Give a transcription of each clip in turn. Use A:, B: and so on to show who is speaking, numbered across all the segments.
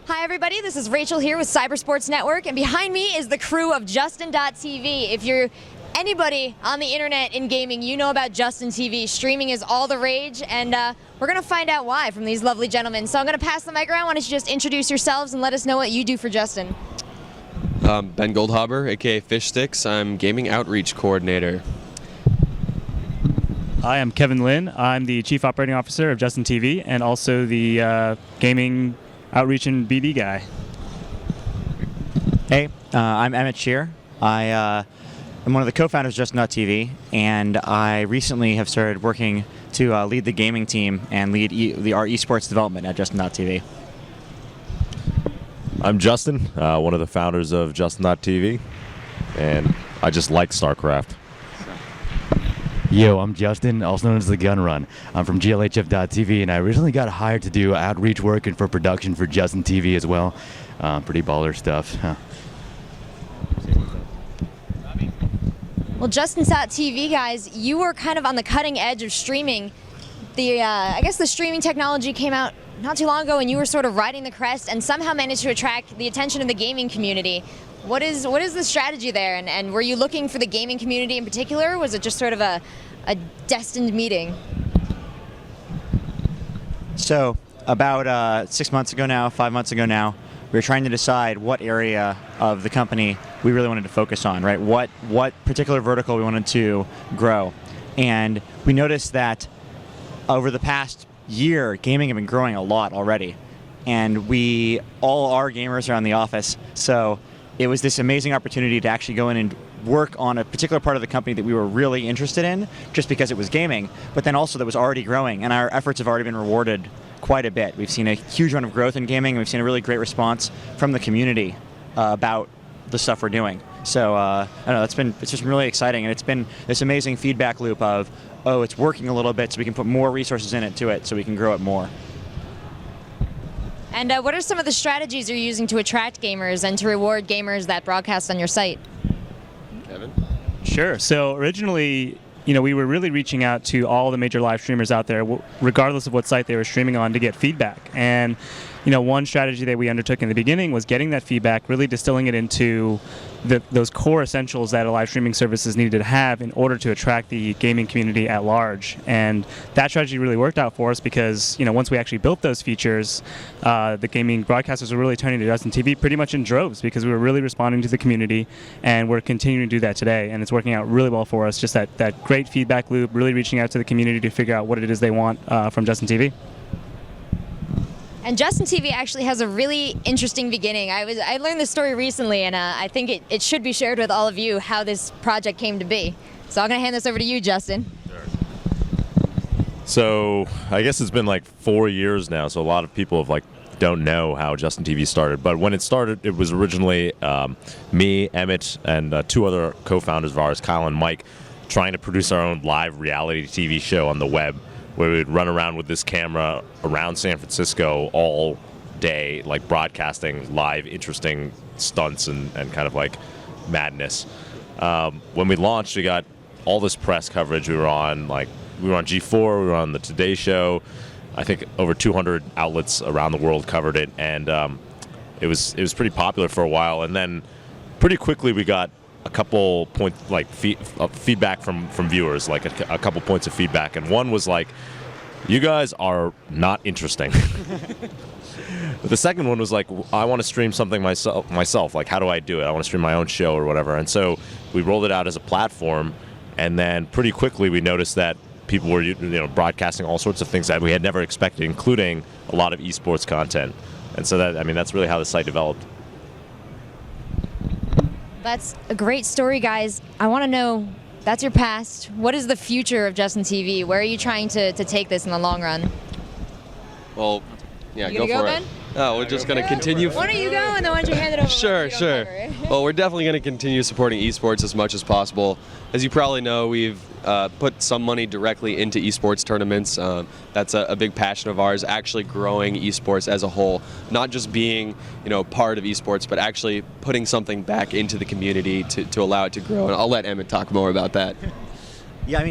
A: Hi everybody, this is Rachel here with Cybersports Network, and behind me is the crew of Justin.tv. If you're anybody on the internet in gaming, you know about Justin TV. Streaming is all the rage, and we're going to find out why from these lovely gentlemen. So I'm going to pass the mic around. Why don't you just introduce yourselves and let us know what you do for Justin.
B: Ben Goldhaber, aka Fish Sticks. I'm Gaming Outreach Coordinator.
C: Hi, I'm Kevin Lynn. I'm the Chief Operating Officer of Justin TV and also the Gaming Outreach and BD guy.
D: Hey, I'm Emmett Shear. I'm one of the co-founders of Justin.tv, and I recently have started working to lead the gaming team and lead our eSports development at Justin.tv.
E: I'm Justin, one of the founders of Justin.tv, and I just like StarCraft.
F: Yo, I'm Justin, also known as The Gun Run. I'm from GLHF.tv, and I recently got hired to do outreach work and for production for Justin TV as well. Pretty baller stuff. Huh.
A: Well, Justin.tv guys, you were kind of on the cutting edge of streaming. I guess the streaming technology came out not too long ago, and you were sort of riding the crest and somehow managed to attract the attention of the gaming community. What is the strategy there, and were you looking for the gaming community in particular, or was it just sort of a destined meeting?
D: So about 6 months ago now, 5 months ago now, we were trying to decide what area of the company we really wanted to focus on, right? What particular vertical we wanted to grow. And we noticed that over the past year, gaming had been growing a lot already. And all our gamers are in the office, so it was this amazing opportunity to actually go in and work on a particular part of the company that we were really interested in, just because it was gaming, but then also that was already growing, and our efforts have already been rewarded quite a bit. We've seen a huge amount of growth in gaming, and we've seen a really great response from the community about the stuff we're doing. So I don't know, it's just been really exciting, and it's been this amazing feedback loop of, oh, it's working a little bit, so we can put more resources into it so we can grow it more.
A: And what are some of the strategies you're using to attract gamers and to reward gamers that broadcast on your site?
B: Kevin?
C: Sure. So originally, we were really reaching out to all the major live streamers out there, regardless of what site they were streaming on, to get feedback. And one strategy that we undertook in the beginning was getting that feedback, really distilling it into those core essentials that a live streaming services needed to have in order to attract the gaming community at large. And that strategy really worked out for us because, once we actually built those features, the gaming broadcasters were really turning to Justin TV pretty much in droves because we were really responding to the community, and we're continuing to do that today. And it's working out really well for us, just that great feedback loop, really reaching out to the community to figure out what it is they want from Justin TV.
A: And Justin TV actually has a really interesting beginning. I learned this story recently, and I think it should be shared with all of you how this project came to be. So I'm going to hand this over to you, Justin.
E: Sure. So I guess it's been like 4 years now, so a lot of people don't know how Justin TV started. But when it started, it was originally me, Emmett, and two other co-founders of ours, Kyle and Mike, trying to produce our own live reality TV show on the web, where we'd run around with this camera around San Francisco all day, broadcasting live, interesting stunts and kind of madness. When we launched, we got all this press coverage. We were on G4, we were on the Today Show. I think over 200 outlets around the world covered it, and it was pretty popular for a while. And then pretty quickly we got a couple points, feedback from viewers, a couple points of feedback, and one was you guys are not interesting. The second one was I want to stream something myself. How do I do it? I want to stream my own show or whatever. And so we rolled it out as a platform, and then pretty quickly we noticed that people were broadcasting all sorts of things that we had never expected, including a lot of esports content. And so that's really how the site developed.
A: That's a great story, guys. I want to know, that's your past. What is the future of Justin TV? Where are you trying to take this in the long run?
B: Well, yeah,
A: You
B: go
A: gonna
B: for
A: go,
B: it.
A: Ben?
B: Oh, we're just going to continue.
A: Why don't you go, and then why don't you hand it over?
B: Sure. Well, we're definitely going to continue supporting esports as much as possible. As you probably know, we've put some money directly into esports tournaments. That's a big passion of ours, actually growing esports as a whole, not just being part of esports, but actually putting something back into the community to allow it to grow. And I'll let Emmett talk more about that.
D: Yeah,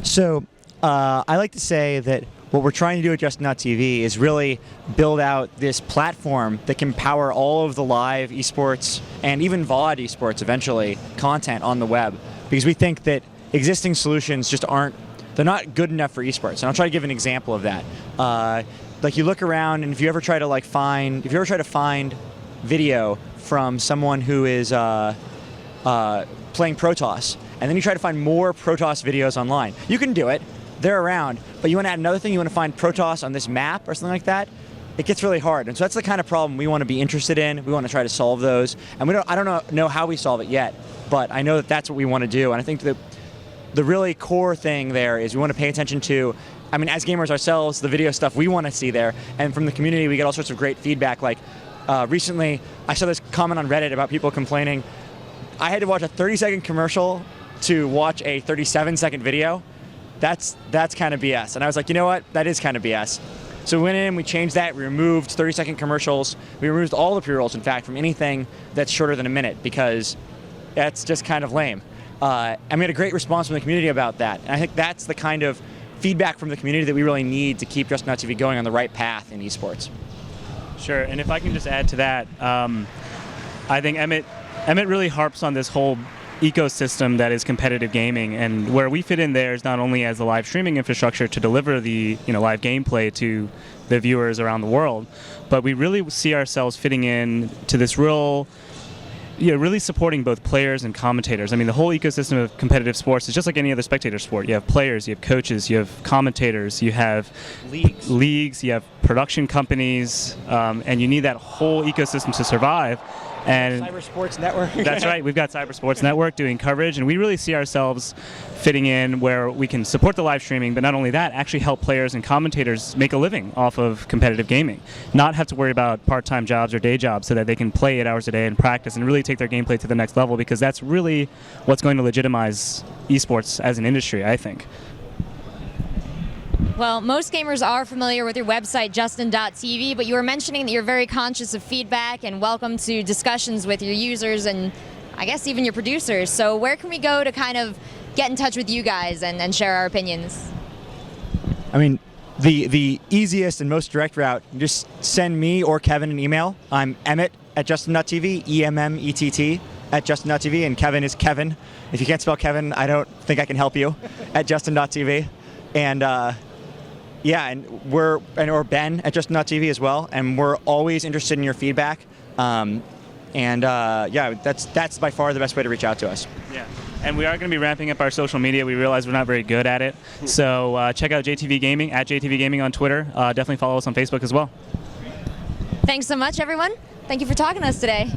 D: so I like to say that what we're trying to do at Justin.tv is really build out this platform that can power all of the live esports and even VOD esports eventually content on the web, because we think that existing solutions just they're not good enough for esports. And I'll try to give an example of that. Like you look around, and if you ever try to find video from someone who is playing Protoss, and then you try to find more Protoss videos online, you can do it. They're around, but you want to add another thing, you want to find Protoss on this map or something like that, it gets really hard. And so that's the kind of problem we want to be interested in. We want to try to solve those. And I don't know how we solve it yet, but I know that that's what we want to do. And I think that the really core thing there is we want to pay attention to, as gamers ourselves, the video stuff we want to see there. And from the community, we get all sorts of great feedback. Like recently, I saw this comment on Reddit about people complaining, I had to watch a 30-second commercial to watch a 37-second video. That's kind of BS. And I was like, you know what? That is kind of BS. So we went in, we changed that, we removed 30-second commercials. We removed all the pre-rolls, in fact, from anything that's shorter than a minute, because that's just kind of lame. And we had a great response from the community about that. And I think that's the kind of feedback from the community that we really need to keep Justin.tv going on the right path in esports.
C: Sure, and if I can just add to that, I think Emmett really harps on this whole ecosystem that is competitive gaming, and where we fit in there is not only as the live streaming infrastructure to deliver the live gameplay to the viewers around the world, but we really see ourselves fitting in to this really supporting both players and commentators. The whole ecosystem of competitive sports is just like any other spectator sport. You have players, you have coaches, you have commentators, you have leagues, you have production companies, and you need that whole ecosystem to survive. And
D: Cyber Sports Network.
C: That's right. We've got Cyber Sports Network doing coverage, and we really see ourselves fitting in where we can support the live streaming, but not only that, actually help players and commentators make a living off of competitive gaming, not have to worry about part-time jobs or day jobs, so that they can play 8 hours a day and practice and really take their gameplay to the next level, because that's really what's going to legitimize esports as an industry, I think.
A: Well, most gamers are familiar with your website, Justin.tv, but you were mentioning that you're very conscious of feedback and welcome to discussions with your users and I guess even your producers. So where can we go to kind of get in touch with you guys and share our opinions?
D: The easiest and most direct route, just send me or Kevin an email. I'm Emmett at Justin.tv, EMMETT at Justin.tv, and Kevin is Kevin. If you can't spell Kevin, I don't think I can help you, at Justin.tv. And or Ben at Justin.tv as well, and we're always interested in your feedback. That's by far the best way to reach out to us.
C: Yeah, and we are going to be ramping up our social media. We realize we're not very good at it, so check out JTV Gaming, at JTV Gaming on Twitter. Definitely follow us on Facebook as well.
A: Thanks so much, everyone. Thank you for talking to us today.